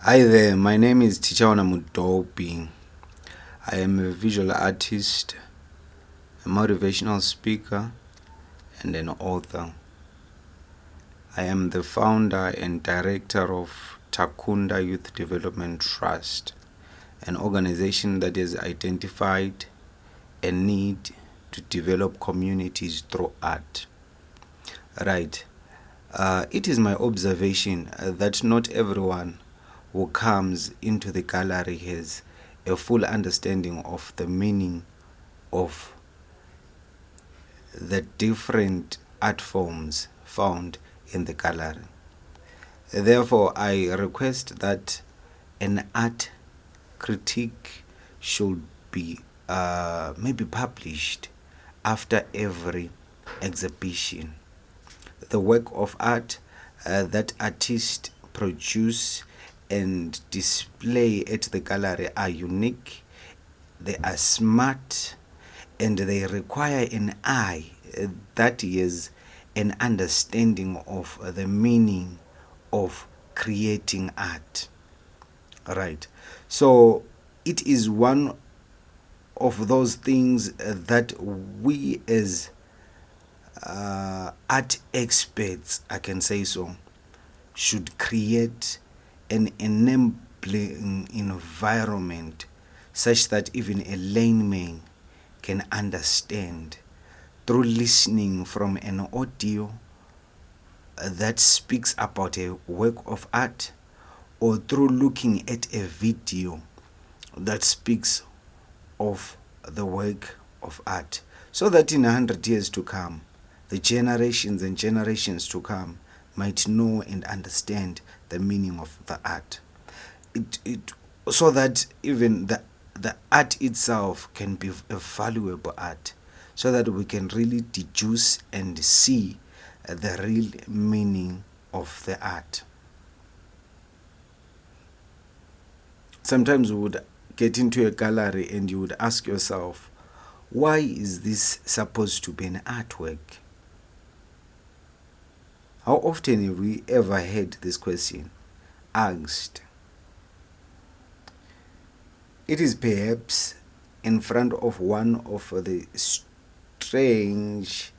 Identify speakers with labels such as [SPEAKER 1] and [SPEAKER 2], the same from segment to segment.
[SPEAKER 1] Hi there, my name is Tichaona Mudobi. I am a visual artist, a motivational speaker, and an author. I am the founder and director of Takunda Youth Development Trust, an organization that has identified a need to develop communities through art. Right. It is my observation that not everyone who comes into the gallery has a full understanding of the meaning of the different art forms found in the gallery. Therefore, I request that an art critique should be maybe published after every exhibition. The work of art that artists produce and display at the gallery are unique, they are smart, and they require an eye that is an understanding of the meaning of creating art. Right. So it is one of those things that we as art experts, I can say so, should create an enabling environment such that even a layman can understand through listening from an audio that speaks about a work of art, or through looking at a video that speaks of the work of art, so that in 100 years to come, the generations and generations to come might know and understand the meaning of the art. So that even the art itself can be a valuable art, so that we can really deduce and see the real meaning of the art. Sometimes we would get into a gallery and you would ask yourself, why is this supposed to be an artwork? How often have we ever heard this question asked? It is perhaps in front of one of the strange,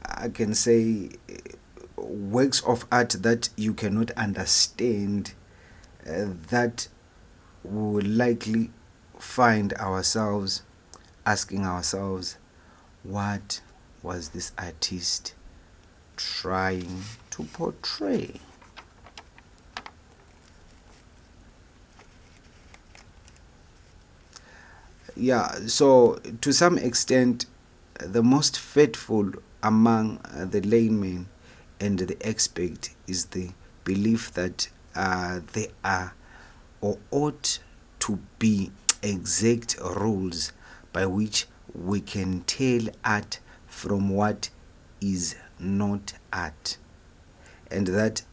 [SPEAKER 1] I can say, works of art that you cannot understand, that we will likely find ourselves asking ourselves, what was this artist trying to portray? Yeah, so to some extent, the most faithful among the laymen and the expert is the belief that there are or ought to be exact rules by which we can tell art from what is not art, and that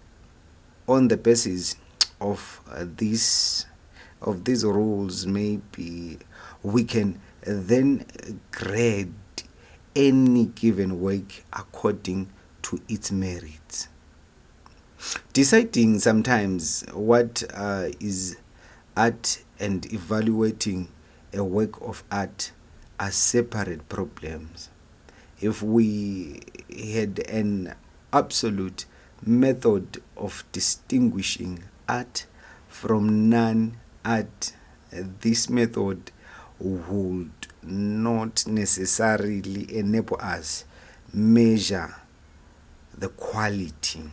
[SPEAKER 1] on the basis of these rules, maybe we can then grade any given work according to its merits. Deciding sometimes what is art and evaluating a work of art are separate problems. If we had an absolute method of distinguishing art from non-art, this method would not necessarily enable us measure the quality.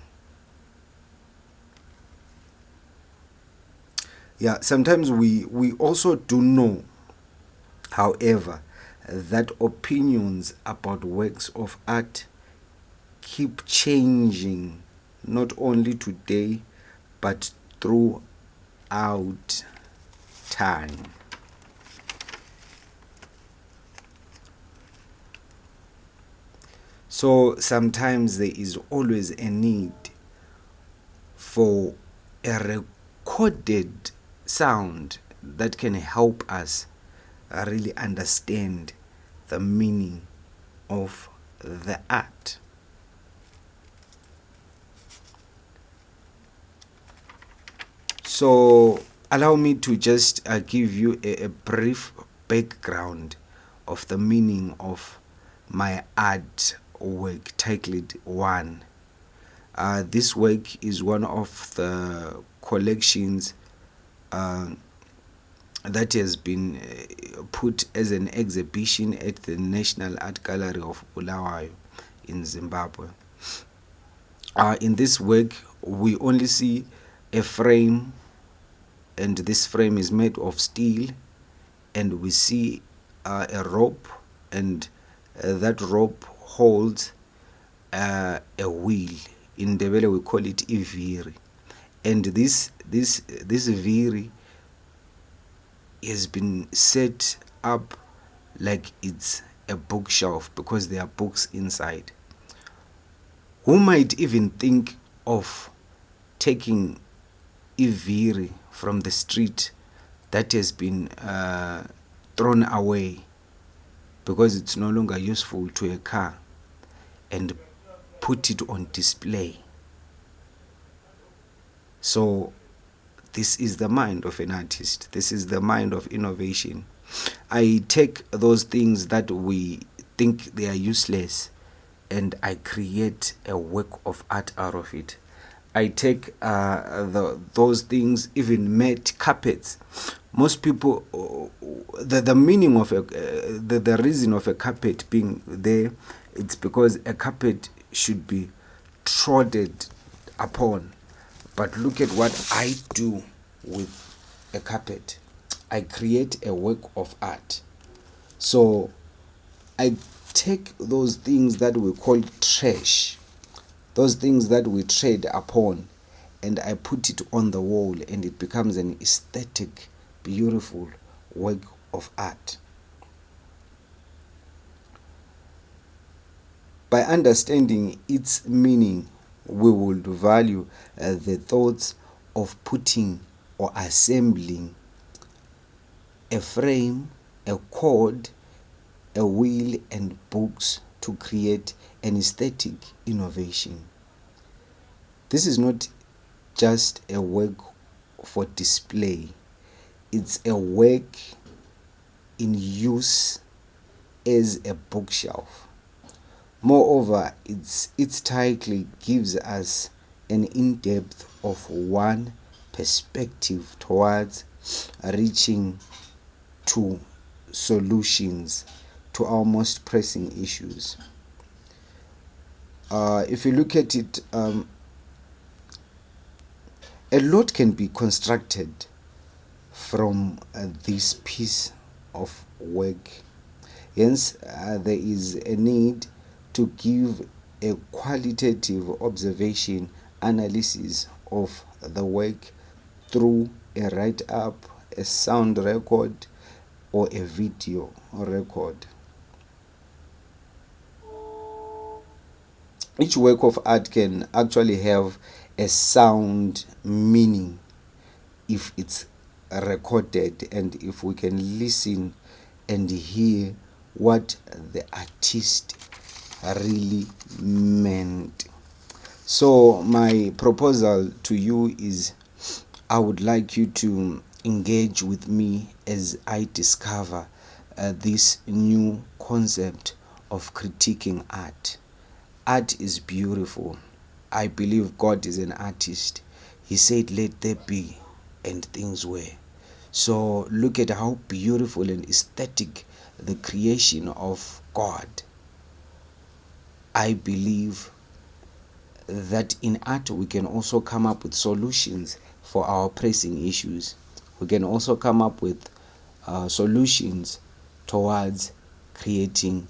[SPEAKER 1] Yeah, sometimes we also do know, however, that opinions about works of art keep changing, not only today but throughout time. So sometimes there is always a need for a recorded sound that can help us really understand the meaning of the art. So allow me to just give you a brief background of the meaning of my art work titled One. This work is one of the collections that has been put as an exhibition at the National Art Gallery of Bulawayo in Zimbabwe. In this work, we only see a frame, and this frame is made of steel, and we see a rope, and that rope holds a wheel. In Ndebele we call it iviri, and this viri has been set up like it's a bookshelf because there are books inside. Who might even think of taking iviri from the street that has been thrown away because it's no longer useful to a car and put it on display? So this is the mind of an artist. This is the mind of innovation. I take those things that we think they are useless and I create a work of art out of it. I take those things, even made carpets. Most people, the meaning of the reason of a carpet being there, it's because a carpet should be trodden upon. But look at what I do with a carpet. I create a work of art. So I take those things that we call trash, those things that we trade upon, and I put it on the wall, and it becomes an aesthetic, beautiful work of art. By understanding its meaning, we will value the thoughts of putting or assembling a frame, a cord, a wheel, and books to create an aesthetic innovation. This is not just a work for display, it's a work in use as a bookshelf. Moreover, its title gives us an in-depth of one perspective towards reaching to solutions to our most pressing issues. If you look at it, a lot can be constructed from this piece of work. Hence, there is a need to give a qualitative observation analysis of the work through a write-up, a sound record, or a video record. Each work of art can actually have a sound meaning if it's recorded and if we can listen and hear what the artist really meant. So my proposal to you is, I would like you to engage with me as I discover this new concept of critiquing art. Art is beautiful. I believe God is an artist. He said, "Let there be," and things were. So look at how beautiful and aesthetic the creation of God. I believe that in art we can also come up with solutions for our pressing issues. We can also come up with solutions towards creating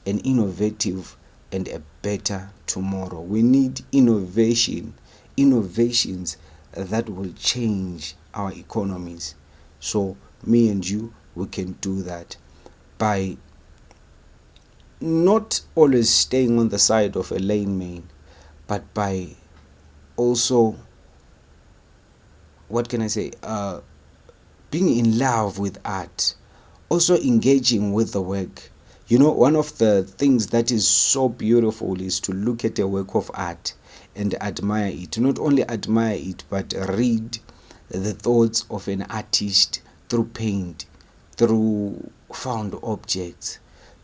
[SPEAKER 1] an innovative and a better tomorrow. We need innovations that will change our economies. So me and you, we can do that by not always staying on the side of a lane man, but by also, what can I say, being in love with art, also engaging with the work. You know, one of the things that is so beautiful is to look at a work of art and admire it. Not only admire it, but read the thoughts of an artist through paint, through found objects,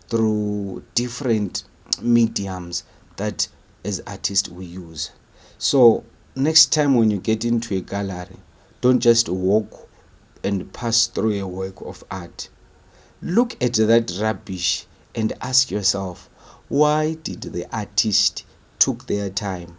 [SPEAKER 1] through different mediums that as artists we use. So next time when you get into a gallery, don't just walk and pass through a work of art. Look at that rubbish and ask yourself, why did the artist took their time